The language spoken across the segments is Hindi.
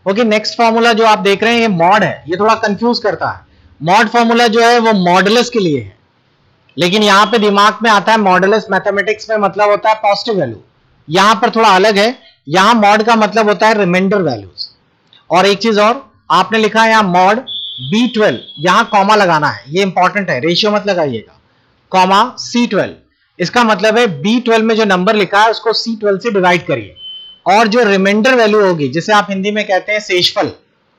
ओके, नेक्स्ट फॉर्मूला जो आप देख रहे हैं ये मॉड है, ये थोड़ा कंफ्यूज करता है। मॉड फॉर्मूला जो है वो मॉडुलस के लिए है, लेकिन यहां पे दिमाग में आता है मॉडुलस मैथमेटिक्स में मतलब होता है पॉजिटिव वैल्यू, यहां पर थोड़ा अलग है, यहां मॉड का मतलब होता है रिमाइंडर वैल्यूज। और एक चीज और आपने लिखा है यहां मॉड B12, यहां कॉमा लगाना है, ये इंपॉर्टेंट है, रेशियो मत लगाइएगा, कॉमा C12, इसका मतलब है B12 में जो नंबर लिखा है उसको C12 से डिवाइड करिए और जो रिमाइंडर वैल्यू होगी जिसे आप हिंदी में कहते हैं शेषफल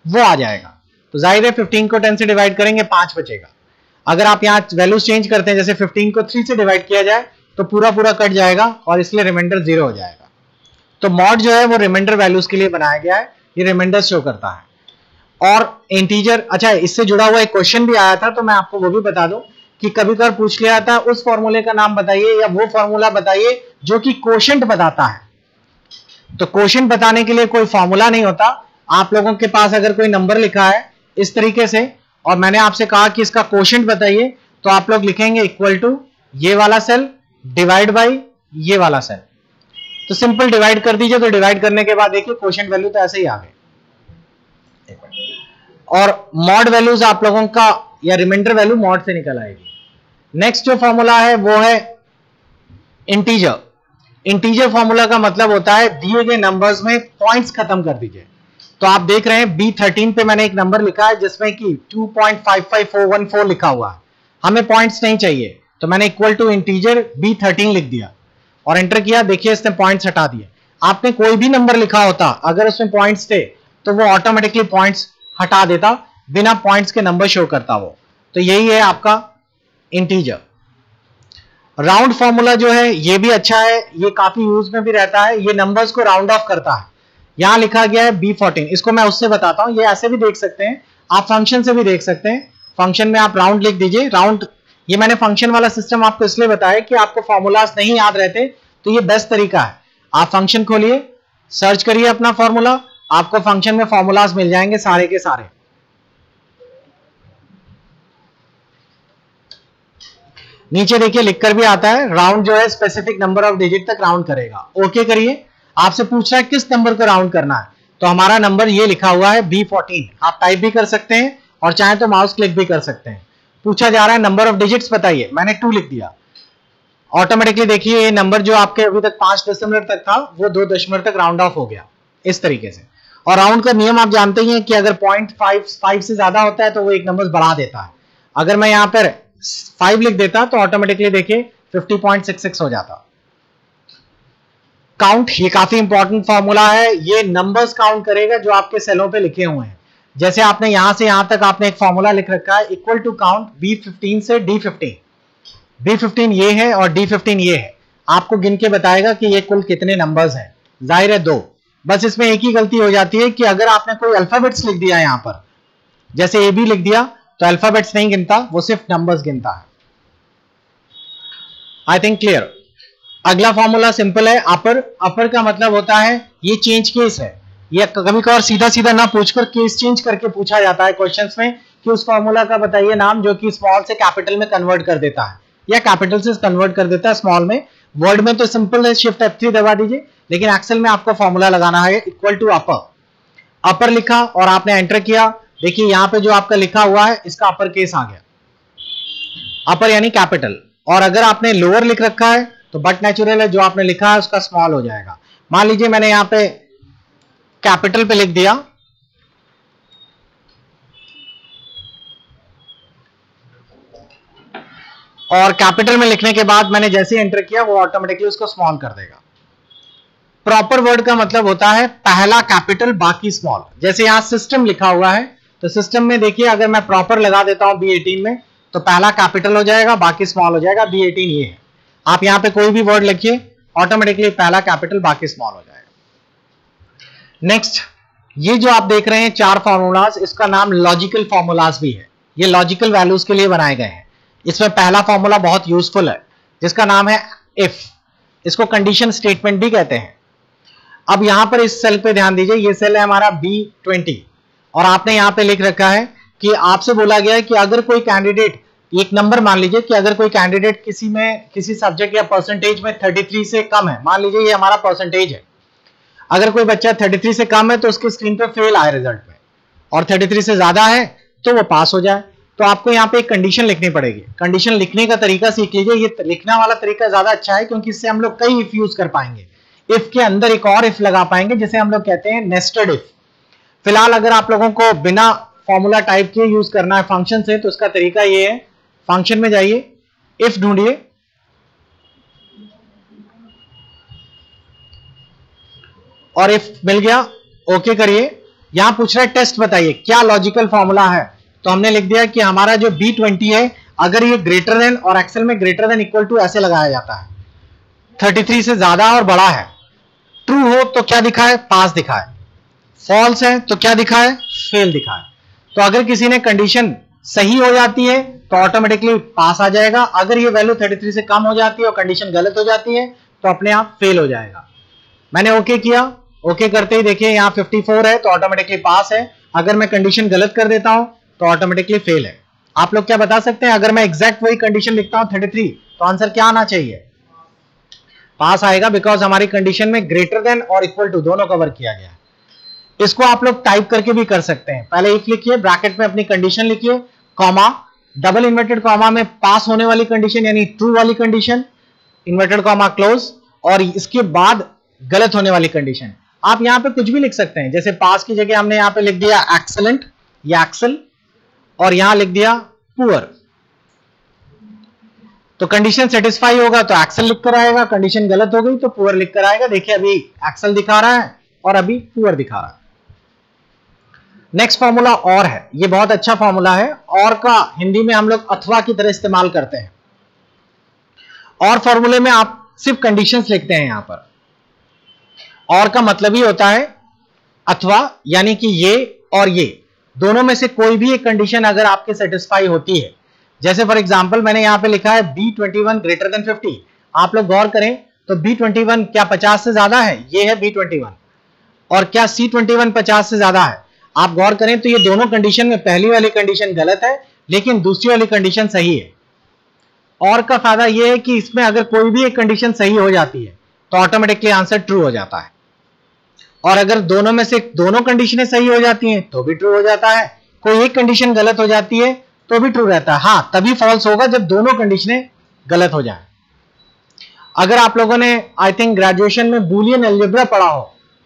वो आ जाएगा। तो जाहिर है 15 को 10 से डिवाइड करेंगे 5 बचेगा। अगर आप यहाँ वैल्यूज चेंज करते हैं, जैसे 15 को 3 से डिवाइड किया जाए तो पूरा पूरा कट जाएगा और इसलिए रिमाइंडर 0 हो जाएगा। तो मॉड जो है वो रिमाइंडर वैल्यूज के लिए बनाया गया है, ये रिमाइंडर शो करता है। और इंटीजर, अच्छा इससे जुड़ा हुआ एक क्वेश्चन भी आया था तो मैं आपको वो भी बता दूं कि कभी कभार पूछ लिया था उस फॉर्मूले का नाम बताइए या वो फॉर्मूला बताइए जो कि कोशेंट बताता है। तो कोशेंट बताने के लिए कोई फॉर्मूला नहीं होता, आप लोगों के पास अगर कोई नंबर लिखा है इस तरीके से और मैंने आपसे कहा कि इसका कोशेंट बताइए, तो आप लोग लिखेंगे इक्वल टू ये वाला सेल डिवाइड बाई ये वाला सेल। तो सिंपल डिवाइड कर दीजिए, तो डिवाइड करने के बाद देखिए कोशेंट वैल्यू तो ऐसे ही आ गए। और मॉड वैल्यूज आप लोगों का या रिमाइंडर वैल्यू मॉड से निकल आएगी। नेक्स्ट जो फॉर्मूला है वो है इंटीजर। इंटीजर फॉर्मूला का मतलब होता है दिए गए नंबर्स में पॉइंट्स खत्म कर दीजिए। तो आप देख रहे हैं B13 पे मैंने एक नंबर लिखा है जिसमें कि 2.55414 लिखा हुआ है, हमें पॉइंट्स नहीं चाहिए, तो मैंने इक्वल टू इंटीजर B13 लिख दिया और एंटर किया। देखिए इसने पॉइंट्स हटा दिए। आपने कोई भी नंबर लिखा होता अगर उसमें पॉइंट्स थे तो वो ऑटोमेटिकली पॉइंट्स हटा देता, बिना पॉइंट्स के नंबर शो करता वो। तो यही है आपका इंटीजर। राउंड फॉर्मूला जो है ये भी अच्छा है, ये काफी यूज में भी रहता है, ये नंबर्स को राउंड ऑफ करता है। यहां लिखा गया है B14, इसको मैं उससे बताता हूं, ये ऐसे भी देख सकते हैं आप, फंक्शन से भी देख सकते हैं। फंक्शन में आप राउंड लिख दीजिए, राउंड। ये मैंने फंक्शन वाला सिस्टम आपको इसलिए बताया कि आपको फॉर्मूलाज नहीं याद रहते तो ये बेस्ट तरीका है। आप फंक्शन खोलिए, सर्च करिए अपना फॉर्मूला, आपको फंक्शन में फॉर्मूलाज मिल जाएंगे सारे के सारे। नीचे देखिए लिखकर भी आता है राउंड जो है स्पेसिफिक नंबर ऑफ डिजिट तक राउंड करेगा। ओके करिए, आपसे पूछ रहा है किस नंबर को राउंड करना है, तो हमारा नंबर ये लिखा हुआ है B14। आप टाइप भी कर सकते हैं और चाहे तो माउस क्लिक भी कर सकते हैं। पूछा जा रहा है नंबर ऑफ डिजिट्स बताइए, मैंने 2 लिख दिया। ऑटोमेटिकली देखिए ये नंबर जो आपके अभी तक 5 दशमलव तक था वो 2 दशमलव तक राउंड ऑफ हो गया इस तरीके से। और राउंड का नियम आप जानते ही हैं कि अगर 0.5 से ज्यादा होता है तो वो एक नंबर बढ़ा देता है। अगर मैं यहां पर 5 लिख देता तो ऑटोमेटिकली देखिए 50.66 हो जाता। काउंट, ये काफी इंपॉर्टेंट फॉर्मूला है, ये नंबर्स काउंट करेगा जो आपके सेलों पे लिखे हुए हैं। जैसे आपने यहां से यहां तक आपने एक फॉर्मूला लिख रखा है इक्वल टू काउंट B15 से D15। B15 ये है और D15 ये है, आपको गिन के बताएगा कि ये कुल कितने नंबर्स हैं। जाहिर है 2, बस इसमें एक ही गलती हो जाती है कि अगर आपने कोई अल्फाबेट्स लिख दिया यहां पर, जैसे AB लिख दिया तो अल्फाबेट्स नहीं गिनता, वो सिर्फ नंबर्स गिनता है। I think clear. अगला फॉर्मूला सिंपल है, अपर। अपर का मतलब होता है ये चेंज केस है, ये कभी कभार सीधा सीधा ना पूछकर केस चेंज करके पूछा जाता है क्वेश्चंस में कि उस फॉर्मूला का बताइए नाम जो कि स्मॉल से कैपिटल में कन्वर्ट कर देता है या कैपिटल से कन्वर्ट कर देता है स्मॉल में। वर्ड में तो सिंपल है, शिफ्ट F3 दबा दीजिए, लेकिन एक्सेल में आपको फॉर्मूला लगाना है इक्वल टू अपर। अपर लिखा और आपने एंटर किया, देखिए यहां पे जो आपका लिखा हुआ है इसका अपर केस आ गया, अपर यानी कैपिटल। और अगर आपने लोअर लिख रखा है तो बट नेचुरल है, जो आपने लिखा है उसका स्मॉल हो जाएगा। मान लीजिए मैंने यहां पे कैपिटल पे लिख दिया, और कैपिटल में लिखने के बाद मैंने जैसे ही एंटर किया वो ऑटोमेटिकली उसको स्मॉल कर देगा। प्रॉपर वर्ड का मतलब होता है पहला कैपिटल बाकी स्मॉल। जैसे यहां सिस्टम लिखा हुआ है तो सिस्टम में देखिए अगर मैं प्रॉपर लगा देता हूं B18 में तो पहला कैपिटल हो जाएगा बाकी स्मॉल हो जाएगा। B18 ये है, आप यहां पे कोई भी वर्ड लिखिए ऑटोमेटिकली पहला कैपिटल बाकी स्मॉल हो जाएगा। नेक्स्ट, ये जो आप देख रहे हैं 4 फॉर्मूलाज, इसका नाम लॉजिकल फॉर्मूलाज भी है, ये लॉजिकल वैल्यूज के लिए बनाए गए हैं। इसमें पहला फॉर्मूला बहुत यूजफुल है जिसका नाम है इफ, इसको कंडीशन स्टेटमेंट भी कहते हैं। अब यहां पर इस सेल पे ध्यान दीजिए, ये सेल है हमारा B20 और आपने यहां पे लिख रखा है कि आपसे बोला गया है कि अगर कोई कैंडिडेट, एक नंबर मान लीजिए कि अगर कोई कैंडिडेट किसी सब्जेक्ट या परसेंटेज में 33 से कम है, मान लीजिए ये हमारा परसेंटेज है। अगर कोई बच्चा 33 से कम है तो उसके स्क्रीन पे फेल आए रिजल्ट में, और 33 से ज्यादा है तो वो पास हो जाए। तो आपको यहाँ पे एक कंडीशन लिखनी पड़ेगी। कंडीशन लिखने का तरीका सीख लीजिए। ये लिखना वाला तरीका ज्यादा अच्छा है क्योंकि इससे हम लोग कई इफ यूज कर पाएंगे। इफ के अंदर एक और इफ लगा पाएंगे, जिसे हम लोग कहते हैं नेस्टेड इफ। फिलहाल अगर आप लोगों को बिना फॉर्मूला टाइप के यूज करना है फंक्शन से, तो उसका तरीका ये है, फंक्शन में जाइए, इफ ढूंढिए, और इफ मिल गया ओके करिए। यहां पूछ रहा है टेस्ट बताइए क्या लॉजिकल फॉर्मूला है, तो हमने लिख दिया कि हमारा जो B20 है, अगर ये ग्रेटर देन, और एक्सेल में ग्रेटर देन इक्वल टू ऐसे लगाया जाता है, 33 से ज्यादा और बड़ा है। ट्रू हो तो क्या दिखाए, पास दिखाए, फॉल्स है तो क्या दिखाए, फेल दिखाए। तो अगर किसी ने कंडीशन सही हो जाती है तो ऑटोमेटिकली पास आ जाएगा। अगर ये वैल्यू 33 से कम हो जाती है और कंडीशन गलत हो जाती है तो अपने आप फेल हो जाएगा। मैंने ओके किया, ओके करते ही देखिए यहाँ 54 है तो ऑटोमेटिकली पास है। अगर मैं कंडीशन गलत कर देता हूं तो ऑटोमेटिकली फेल है। आप लोग क्या बता सकते हैं, अगर मैं एग्जैक्ट वही कंडीशन लिखता हूं 33, तो आंसर क्या आना चाहिए, पास आएगा, बिकॉज हमारी कंडीशन में ग्रेटर देन और इक्वल टू दोनों कवर किया गया है। इसको आप लोग टाइप करके भी कर सकते हैं। पहले इफ लिखिए, ब्रैकेट में अपनी कंडीशन लिखिए, कॉमा, डबल इन्वर्टेड कॉमा में पास होने वाली कंडीशन यानी ट्रू वाली कंडीशन, इन्वर्टेड कॉमा क्लोज, और इसके बाद गलत होने वाली कंडीशन। आप यहां पे कुछ भी लिख सकते हैं, जैसे पास की जगह हमने यहां पे लिख दिया एक्सेलेंट या एक्सेल, और यहां लिख दिया पुअर। तो कंडीशन सेटिस्फाई होगा तो एक्सेल लिख कर आएगा, कंडीशन गलत हो गई तो पुअर लिख कर आएगा। देखिए अभी एक्सेल दिखा रहा है और अभी पुअर दिखा रहा है। नेक्स्ट फॉर्मूला और है, ये बहुत अच्छा फॉर्मूला है। और का हिंदी में हम लोग अथवा की तरह इस्तेमाल करते हैं। और फॉर्मूले में आप सिर्फ कंडीशंस लिखते हैं यहां पर। और का मतलब ही होता है अथवा, यानी कि ये और ये दोनों में से कोई भी एक कंडीशन अगर आपके सेटिस्फाई होती है। जैसे फॉर एग्जांपल मैंने यहां पे लिखा है B21 ग्रेटर देन 50। आप लोग गौर करें तो B21 क्या 50 से ज्यादा है, ये है B21, और क्या C21 50 से ज्यादा है। आप गौर करें तो ये दोनों कंडीशन में पहली वाली कंडीशन गलत है लेकिन दूसरी वाली कंडीशन सही है। और का फायदा यह है कि इसमें अगर कोई भी एक कंडीशन सही हो जाती है तो ऑटोमेटिकली आंसर ट्रू हो जाता है, और अगर दोनों में से दोनों कंडीशनें सही हो जाती हैं तो भी ट्रू हो जाता है। कोई एक कंडीशन गलत हो जाती है तो भी ट्रू रहता है। हां, तभी फॉल्स होगा जब दोनों कंडीशनें गलत हो जाए। अगर आप लोगों ने आई थिंक ग्रेजुएशन में बूलियन अलजेब्रा पढ़ा हो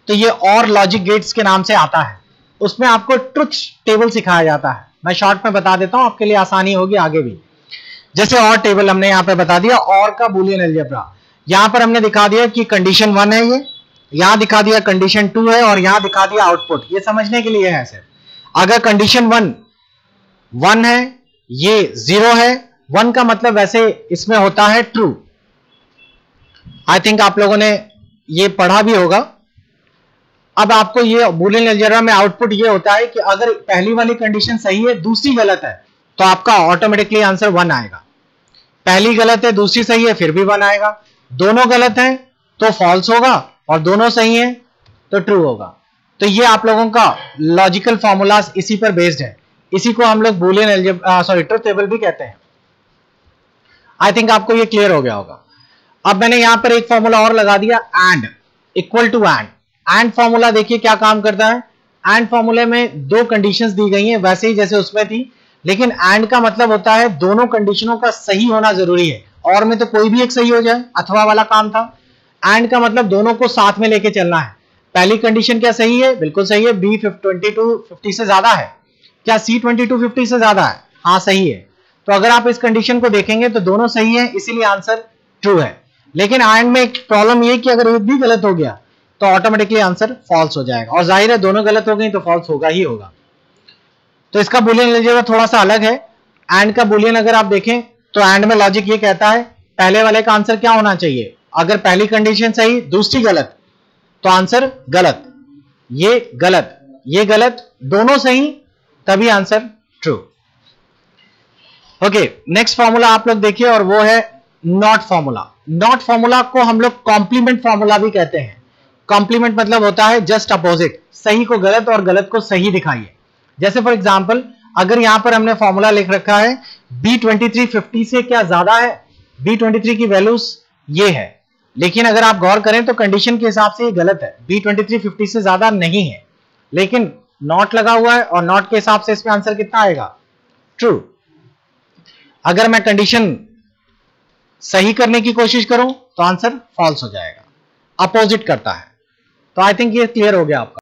तो ये और लॉजिक गेट्स के नाम से आता है। उसमें आपको ट्रुथ टेबल सिखाया जाता है। मैं शॉर्ट में बता देता हूं, आपके लिए आसानी होगी आगे भी। जैसे और टेबल हमने यहां पे बता दिया, और का बूलियन अलजेब्रा। यहां पर हमने दिखा दिया कि कंडीशन 1 है, ये यहां दिखा दिया कंडीशन 2 है, और यहां दिखा दिया आउटपुट। ये समझने के लिए है सिर्फ। अगर कंडीशन 1 है, ये 0 है, 1 का मतलब वैसे इसमें होता है ट्रू। आई थिंक आप लोगों ने ये पढ़ा भी होगा। अब आपको ये बूलियन अलजेब्रा में आउटपुट ये होता है कि अगर पहली वाली कंडीशन सही है, दूसरी गलत है, तो आपका ऑटोमेटिकली आंसर 1 आएगा। पहली गलत है, दूसरी सही है, फिर भी 1 आएगा। दोनों गलत हैं तो फॉल्स होगा, और दोनों सही हैं तो ट्रू होगा। तो ये आप लोगों का लॉजिकल फॉर्मूलाज इसी पर बेस्ड है। इसी को हम लोग बूलियन अलजेब्रा ट्रुथ टेबल भी कहते हैं। आई थिंक आपको ये क्लियर हो गया होगा। अब मैंने यहां पर एक फॉर्मूला और लगा दिया, and, equal to and. And formula देखिए क्या काम करता है। एंड फॉर्मूले में दो कंडीशंस दी गई हैं वैसे ही जैसे उसमें थी, लेकिन एंड का मतलब होता है दोनों कंडीशनों का सही होना जरूरी है। और में तो कोई भी एक सही हो जाए, अथवा वाला काम था। एंड का मतलब दोनों को साथ में लेके चलना है। पहली कंडीशन क्या सही है, बिल्कुल सही है, B22 50 से ज्यादा है। क्या C22 50 से ज्यादा है, हाँ सही है। तो अगर आप इस कंडीशन को देखेंगे तो दोनों सही है, इसीलिए आंसर ट्रू है। लेकिन एंड में एक प्रॉब्लम ये कि अगर एक भी गलत हो गया तो ऑटोमेटिकली आंसर फॉल्स हो जाएगा, और जाहिर है दोनों गलत हो गई तो फॉल्स होगा ही होगा। तो इसका बूलियन अलजेब्रा थोड़ा सा अलग है। एंड का बूलियन अगर आप देखें तो एंड में लॉजिक ये कहता है पहले वाले का आंसर क्या होना चाहिए, अगर पहली कंडीशन सही दूसरी गलत तो आंसर गलत, ये गलत, ये गलत, दोनों सही तभी answer true. Okay, next formula आप लोग देखिए, और वो है नॉट फॉर्मूला। नॉट फॉर्मूला को हम लोग कॉम्प्लीमेंट फॉर्मूला भी कहते हैं। कॉम्प्लीमेंट मतलब होता है जस्ट अपोजिट, सही को गलत और गलत को सही दिखाइए। जैसे फॉर एग्जांपल अगर यहां पर हमने फॉर्मूला लिख रखा है B23 50 से क्या ज्यादा है, B23 की वैल्यूज ये है, लेकिन अगर आप गौर करें तो कंडीशन के हिसाब से ये गलत है, B2350 से ज्यादा नहीं है, लेकिन नॉट लगा हुआ है और नॉट के हिसाब से इसमें आंसर कितना आएगा, ट्रू। अगर मैं कंडीशन सही करने की कोशिश करूं तो आंसर फॉल्स हो जाएगा, अपोजिट करता है। तो आई थिंक ये क्लियर हो गया आपका।